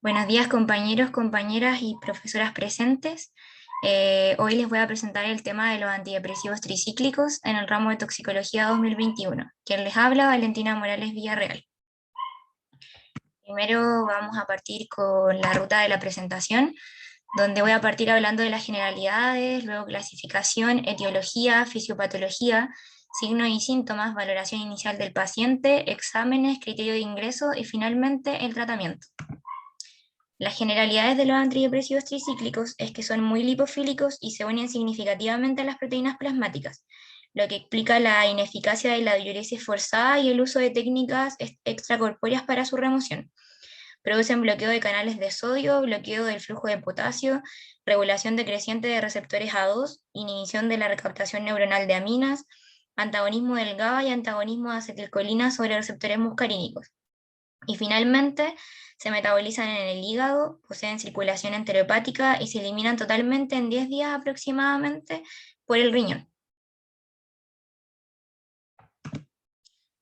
Buenos días compañeros, compañeras y profesoras presentes. Hoy les voy a presentar el tema de los antidepresivos tricíclicos en el ramo de toxicología 2021. Quien les habla, Valentina Morales Villarreal. Primero vamos a partir con la ruta de la presentación, donde voy a partir hablando de las generalidades, luego clasificación, etiología, fisiopatología, signos y síntomas, valoración inicial del paciente, exámenes, criterio de ingreso y finalmente el tratamiento. Las generalidades de los antidepresivos tricíclicos es que son muy lipofílicos y se unen significativamente a las proteínas plasmáticas, lo que explica la ineficacia de la diuresis forzada y el uso de técnicas extracorpóreas para su remoción. Producen bloqueo de canales de sodio, bloqueo del flujo de potasio, regulación decreciente de receptores A2, inhibición de la recaptación neuronal de aminas, antagonismo del GABA y antagonismo de acetilcolina sobre receptores muscarínicos. Y finalmente, se metabolizan en el hígado, poseen circulación enterohepática y se eliminan totalmente en 10 días aproximadamente por el riñón.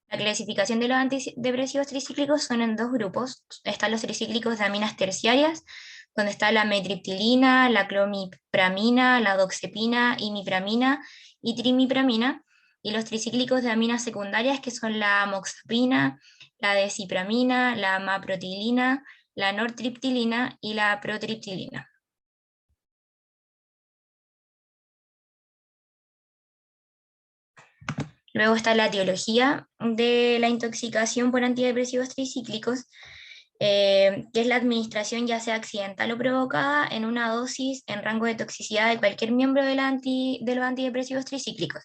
La clasificación de los antidepresivos tricíclicos son en dos grupos. Están los tricíclicos de aminas terciarias, donde está la metriptilina, la clomipramina, la doxepina, imipramina y trimipramina, y los tricíclicos de aminas secundarias, que son la amoxapina, la desipramina, la amaprotilina, la nortriptilina y la protriptilina. Luego está la etiología de la intoxicación por antidepresivos tricíclicos, que es la administración ya sea accidental o provocada en una dosis en rango de toxicidad de cualquier miembro de los antidepresivos tricíclicos.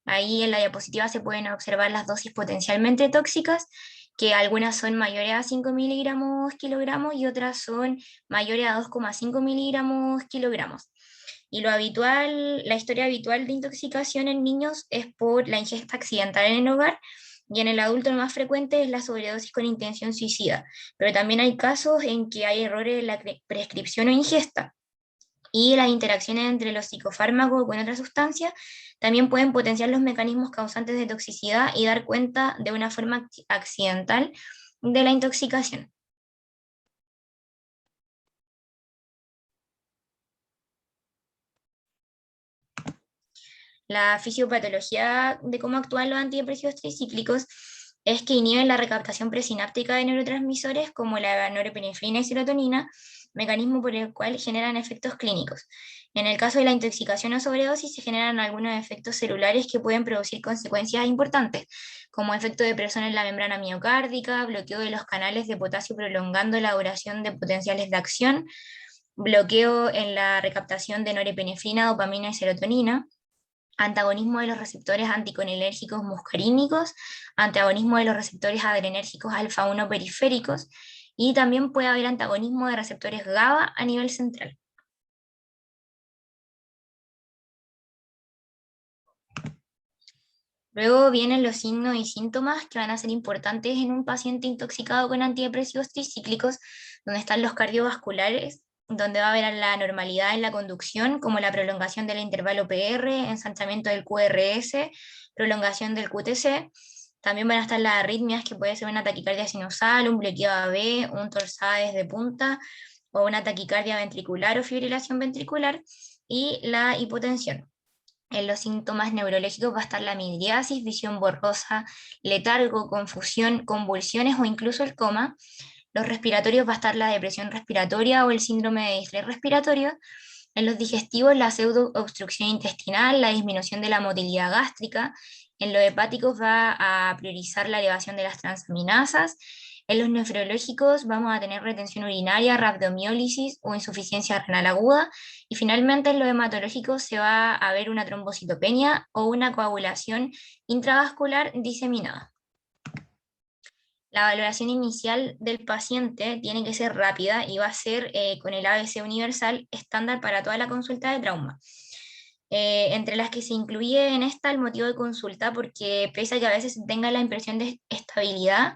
Ahí en la diapositiva se pueden observar las dosis potencialmente tóxicas, que algunas son mayores a 5 miligramos kilogramos y otras son mayores a 2,5 miligramos kilogramos. Y lo habitual, la historia habitual de intoxicación en niños es por la ingesta accidental en el hogar, y en el adulto lo más frecuente es la sobredosis con intención suicida, pero también hay casos en que hay errores en la prescripción o ingesta, y las interacciones entre los psicofármacos con otras sustancias también pueden potenciar los mecanismos causantes de toxicidad y dar cuenta de una forma accidental de la intoxicación. La fisiopatología de cómo actúan los antidepresivos tricíclicos es que inhiben la recaptación presináptica de neurotransmisores como la norepinefrina y serotonina, mecanismo por el cual generan efectos clínicos. En el caso de la intoxicación o sobredosis se generan algunos efectos celulares que pueden producir consecuencias importantes, como efecto de presión en la membrana miocárdica, bloqueo de los canales de potasio prolongando la duración de potenciales de acción, bloqueo en la recaptación de norepinefrina, dopamina y serotonina, antagonismo de los receptores anticolinérgicos muscarínicos, antagonismo de los receptores adrenérgicos alfa-1 periféricos, y también puede haber antagonismo de receptores GABA a nivel central. Luego vienen los signos y síntomas que van a ser importantes en un paciente intoxicado con antidepresivos tricíclicos, donde están los cardiovasculares, donde va a haber la normalidad en la conducción, como la prolongación del intervalo PR, ensanchamiento del QRS, prolongación del QTC. También van a estar las arritmias, que puede ser una taquicardia sinusal, un bloqueo AB, un torsades de punta, o una taquicardia ventricular o fibrilación ventricular, y la hipotensión. En los síntomas neurológicos va a estar la midriasis, visión borrosa, letargo, confusión, convulsiones o incluso el coma. Los respiratorios va a estar la depresión respiratoria o el síndrome de distrés respiratorio. En los digestivos, la pseudoobstrucción intestinal, la disminución de la motilidad gástrica. En los hepáticos va a priorizar la elevación de las transaminasas. En los nefrológicos vamos a tener retención urinaria, rhabdomiólisis o insuficiencia renal aguda. Y finalmente en lo hematológico se va a ver una trombocitopenia o una coagulación intravascular diseminada. La valoración inicial del paciente tiene que ser rápida y va a ser con el ABC universal estándar para toda la consulta de trauma. Entre las que se incluye en esta el motivo de consulta, porque pese a que a veces se tenga la impresión de estabilidad,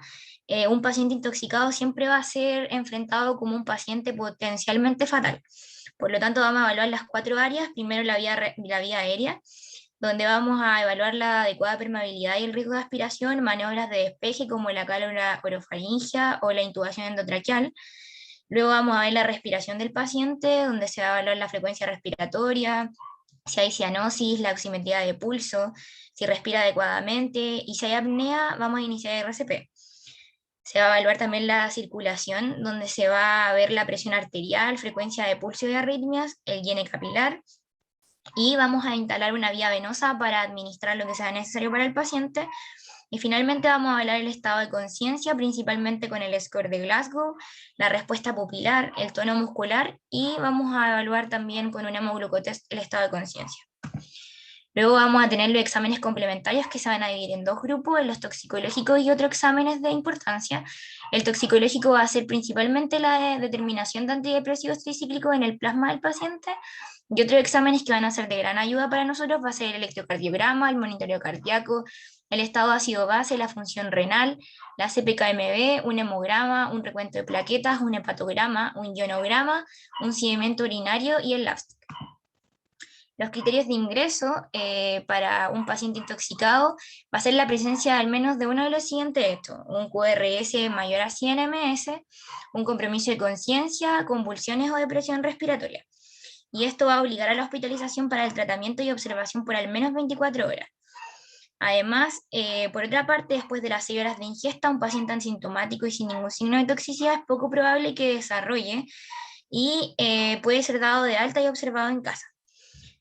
un paciente intoxicado siempre va a ser enfrentado como un paciente potencialmente fatal. Por lo tanto, vamos a evaluar las 4 áreas. Primero, la vía aérea, donde vamos a evaluar la adecuada permeabilidad y el riesgo de aspiración, maniobras de despeje como la cálula orofaringia o la intubación endotraqueal. Luego vamos a ver la respiración del paciente, donde se va a evaluar la frecuencia respiratoria, si hay cianosis, la oximetría de pulso, si respira adecuadamente, y si hay apnea, vamos a iniciar RCP. Se va a evaluar también la circulación, donde se va a ver la presión arterial, frecuencia de pulso y arritmias, el IN capilar, y vamos a instalar una vía venosa para administrar lo que sea necesario para el paciente. Y finalmente vamos a evaluar el estado de conciencia, principalmente con el score de Glasgow, la respuesta pupilar, el tono muscular, y vamos a evaluar también con un hemoglucotest el estado de conciencia. Luego vamos a tener los exámenes complementarios que se van a dividir en dos grupos, los toxicológicos y otros exámenes de importancia. El toxicológico va a ser principalmente la determinación de antidepresivos tricíclicos en el plasma del paciente, y otros exámenes que van a ser de gran ayuda para nosotros va a ser el electrocardiograma, el monitoreo cardíaco, el estado de ácido base, la función renal, la CPKMB, un hemograma, un recuento de plaquetas, un hepatograma, un ionograma, un sedimento urinario y el LABSTIC. Los criterios de ingreso para un paciente intoxicado va a ser la presencia de al menos de uno de los siguientes hechos: un QRS mayor a 100 ms, un compromiso de conciencia, convulsiones o depresión respiratoria. Y esto va a obligar a la hospitalización para el tratamiento y observación por al menos 24 horas. Además, por otra parte, después de las 6 horas de ingesta, un paciente asintomático y sin ningún signo de toxicidad es poco probable que desarrolle y puede ser dado de alta y observado en casa.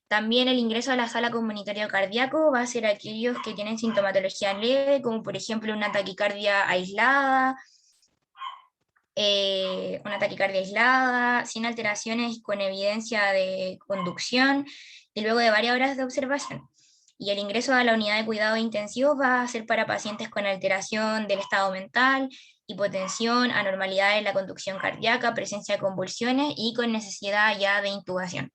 También el ingreso a la sala con monitoreo cardíaco va a ser aquellos que tienen sintomatología leve, como por ejemplo una taquicardia aislada, sin alteraciones con evidencia de conducción y luego de varias horas de observación. Y el ingreso a la unidad de cuidados intensivos va a ser para pacientes con alteración del estado mental, hipotensión, anormalidad en la conducción cardíaca, presencia de convulsiones y con necesidad ya de intubación.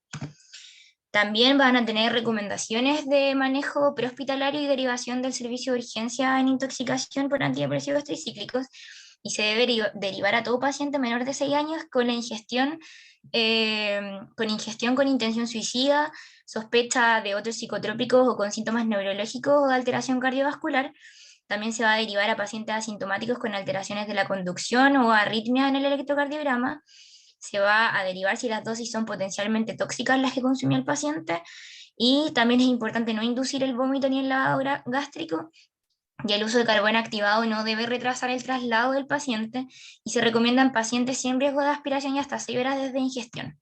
También van a tener recomendaciones de manejo prehospitalario y derivación del servicio de urgencia en intoxicación por antidepresivos tricíclicos, y se debe derivar a todo paciente menor de 6 años con la ingestión con intención suicida, sospecha de otros psicotrópicos o con síntomas neurológicos o de alteración cardiovascular. También se va a derivar a pacientes asintomáticos con alteraciones de la conducción o arritmia en el electrocardiograma. Se va a derivar si las dosis son potencialmente tóxicas las que consumió el paciente, y también es importante no inducir el vómito ni el lavado gástrico, y el uso de carbón activado no debe retrasar el traslado del paciente, y se recomienda en pacientes sin riesgo de aspiración y hasta 6 horas desde ingestión.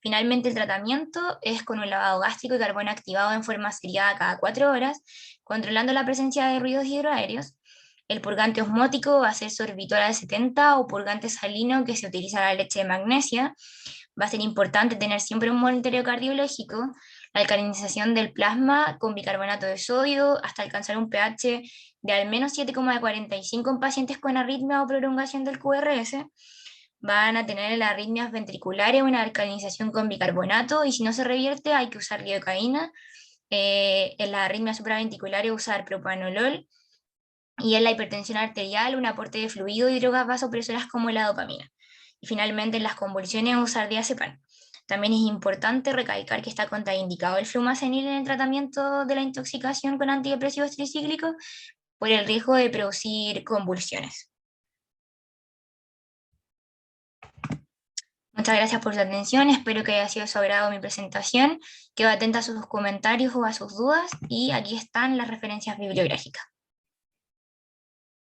Finalmente, el tratamiento es con un lavado gástrico y carbón activado en forma seriada cada 4 horas, controlando la presencia de ruidos hidroaéreos. El purgante osmótico va a ser sorbitol 70 o purgante salino, que se utiliza la leche de magnesia. Va a ser importante tener siempre un monitoreo cardiológico, la alcalinización del plasma con bicarbonato de sodio hasta alcanzar un pH de al menos 7,45 en pacientes con arritmia o prolongación del QRS. Van a tener las arritmias ventriculares, una alcalinización con bicarbonato, y si no se revierte hay que usar lidocaína. En las arritmias supraventriculares usar propanolol, y en la hipertensión arterial un aporte de fluido y drogas vasopresoras como la dopamina. Y finalmente en las convulsiones usar diazepam. También es importante recalcar que está contraindicado el flumazenil en el tratamiento de la intoxicación con antidepresivos tricíclicos por el riesgo de producir convulsiones. Muchas gracias por su atención, espero que haya sido de su agrado mi presentación. Quedo atenta a sus comentarios o a sus dudas, y aquí están las referencias bibliográficas.